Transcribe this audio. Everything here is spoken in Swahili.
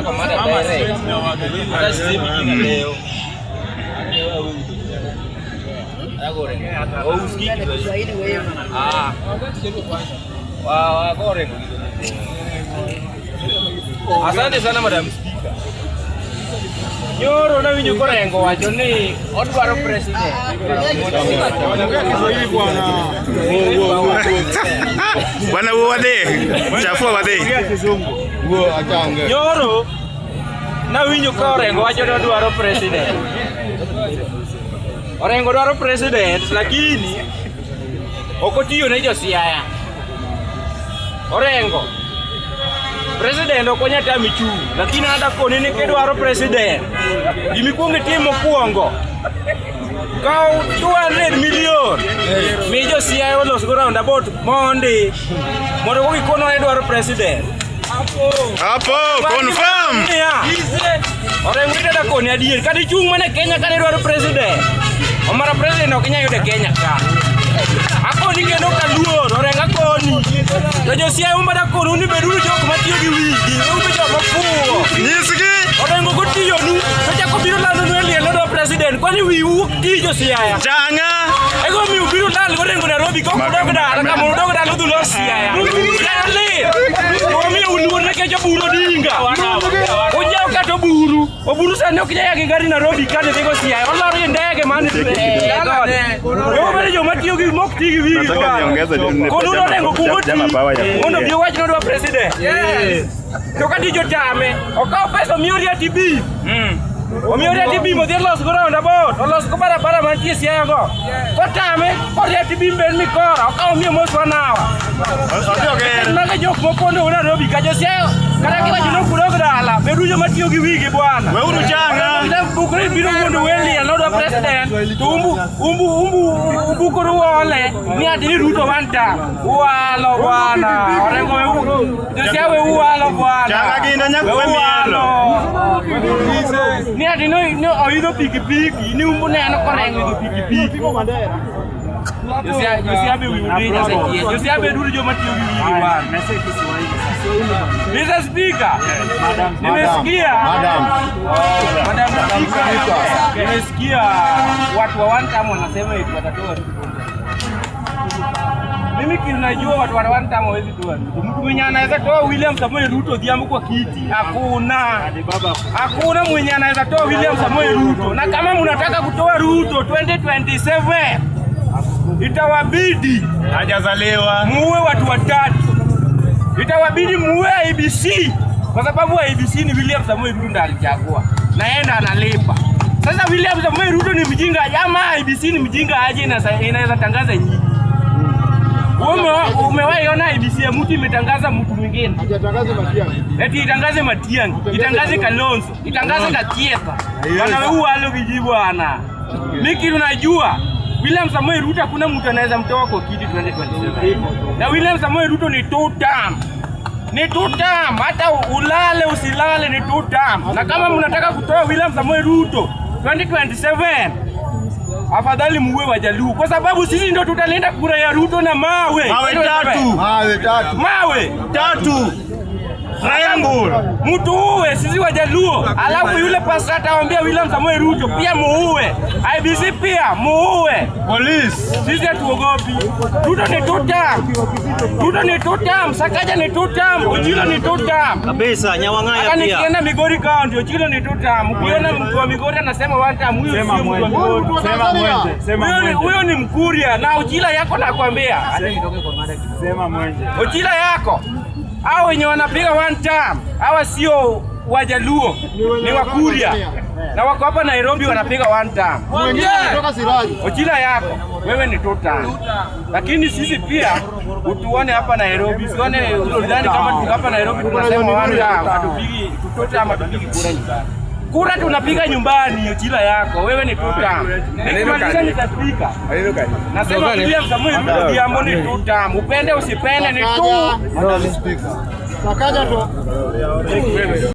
kwa mada direct. Hata simu kinga leo. Agora. Ou usikiki Kiswahili wewe. Wa gore. Asante sana Madam Speaker. Nyoro na winyo korengo wacho ni odwaro president. Bwana wade. Chafua wade. Nyoro na winyo korengo wacho ni odwaro president. Orengo dwaro president lakini okotiyo ne josiaya. Orengo president okonya tami chung lakini anda koni ni kedwaro president gimikuonge timo kuongo kau 200 million mi josiaya olos go roundabout mondi mondo ko gikono ne dwaro president hapo confirm Orengo ida koni adier kadi chung mane Kenya kadi dwaro president omara president ok nyayude Kenya ka akoni kendo kaluor Orengo akoni to josiaya umbada koni uni beduru jok matiyo gi wigi ube jok mafuo nyisgi Orengo gotiyo nu to chako biro lando nu eliel do president kwani wiu ti josiaya changa ego mi ubiro lal Orengo Nairobi ko kudog dala kama udog dala udhulo siaya to mi uluor ne kecho buro dinga ujao kato buru oburu sani okijaya gi gari Nairobi kane dhigo siaya olaro ye ndege mani yo bere jo matiyo gi mok ti gi wigi kono Orengo kungoti mondo bi wach no do president to kati jo tame okaw pesa miori TB omiori TB modhi los go roundabout olos go barabara mantie siaya go kotame kori TB ben mikora okaw mi moswa nawa naga jok mokondo Nairobi ka jo siaya kata kiwa jino kudog dala bedu jo matiyo gi wigi bwana weuru changa ila bukre biro mondo weli alodo president to umbu koru wole ni adini Ruto wanta walo bwana Orengo jo siaya we walo bwana changa ginda nyakwe mielo ni adini oido pikipiki ni umbu neno korengo ido pikipiki Josia be wiudinya sekie Josia be duru jo matiyo gi wigi bwana Mr. Speaker, nimesikia nimesikia watu wa one time wanasema eti watatoa Ruto. Mimi kinajua watu wa one time hawezi toa Ruto. Mtu mwenye anaweza toa William Samoei Ruto Odhiambo kwa kiti hakuna mwenye anaweza toa William Samoei Ruto. Na kama mnataka kutoa Ruto 2027 itawabidi hajazaliwa muue watu watatu. Itawabidi muue IEBC kwa sababu IEBC ni William Samoei Ruto ndiye alichagua naenda analipa. Sasa William Samoei Ruto ni mjinga ama IEBC ni mjinga aje inaweza tangaza nyinyi? Umewahi ona IEBC ya mtu imetangaza mtu mwingine? Hajatangaza Matiang'i. Eti itangaze Matiang'i, itangaze Kalonzo, itangaze Katieka. Bana wewe walo vijibu ana. Miki tunajua William Samoei Ruto hakuna mtu anaweza mtoa kwa kiti 2027. Na William Samoei Ruto ni two term. Ni two term, hata ulale usilale ni two term. Na kama mnataka kutoa William Samoei Ruto 2027, afadhali muue Wajaluo kwa sababu sisi ndio tutalinda kura ya Ruto na mawe. Mawe tatu. Triangle. Mtu uwe sisi Wajaluo. Alafu yule pasta atawaambia William Samoei Ruto pia muue. IEBC pia muue. police Sisi hatuogopi. Ruto ni two term. Ruto ni two term. Sakaja ni two term. Ojilo ni two term. Kabisa, Nyawang'aya pia. Nikienda Migori County, Ojilo ni two term. Ukiona mtu wa Migori anasema one term, huyo sio mtu wa Migori. Huyo ni Mkuria na Ojila yako nakwambia. Sema mwenje. Ojila yako. Hao wenye wanapiga one term, hawa sio Wajaluo, ni Wakuria. Na wako hapa Nairobi wanapiga one term. Ojila yako, wewe ni two term. Lakini sisi pia utuone hapa Nairobi, sione ulidhani kama tuko hapa Nairobi tunasema one term, hatupigi two term, hatupigi kura nyumbani. Kura tunapiga nyumbani, Ojila yako, wewe ni two term. Nikimaliza nitapika. Nasema William Samoei Ruto Odhiambo ni two term. Upende usipende ni two. Sakaja tu.